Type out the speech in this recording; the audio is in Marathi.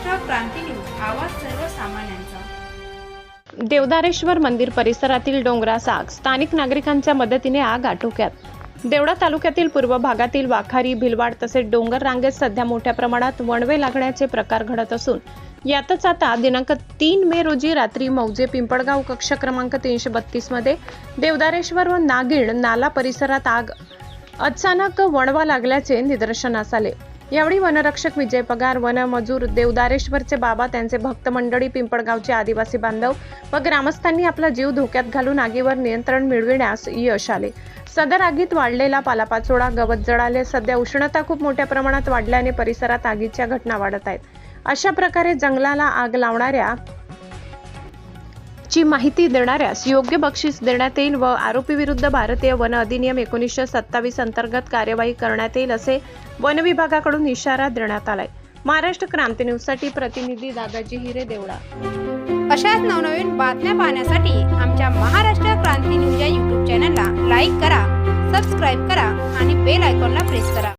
महाराष्ट्र क्रांती न्यूज, आवाज सर्वसामान्यांचा। देवदारेश्वर मंदिर परिसरातील डोंगरास आग, स्थानिक नागरिकांच्या मदतीने आग आटोक्यात। देवळा तालुक्यातील पूर्व भागातील वाखारी, भिलवाड तसेच डोंगर रांगेत सध्या मोठ्या प्रमाणात वणवे लागण्याचे प्रकार घडत असून यातच आता दिनांक 3 मे रोजी रात्री मौजे पिंपळगाव कक्ष क्रमांक 332 मध्ये देवदारेश्वर व नागिण नाला परिसरात आग अचानक वणवा लागल्याचे निदर्शनास आले। यावेळी वनरक्षक विजय पगार, वनमजूर, देवदारेश्वरचे बाबा, त्यांचे भक्त मंडळी, पिंपळगावचे आदिवासी बांधव व ग्रामस्थांनी आपला जीव धोक्यात घालून आगीवर नियंत्रण मिळविण्यास यश आले। सदर आगीत वाढलेला पालापाचोळा, गवत जळाले। सध्या उष्णता खूप मोठ्या प्रमाणात वाढल्याने परिसरात आगीच्या घटना वाढत आहेत। अशा प्रकारे जंगलाला आग लावणाऱ्या ची माहिती देणाऱ्यास योग्य बक्षीस देण्यात येईल व आरोपी विरुद्ध भारतीय वन अधिनियम 1927 अंतर्गत कार्यवाही करण्यात येईल असे वन विभागाकडून इशारा देण्यात आलाय। महाराष्ट्र क्रांती न्यूज साठी प्रतिनिधी दादाजी हिरे, देवळा। अशाच नवनवीन बातम्या पाहण्यासाठी आमच्या महाराष्ट्र क्रांती न्यूज या YouTube चॅनलला लाईक करा, सबस्क्राईब करा आणि बेल आयकॉनला प्रेस करा।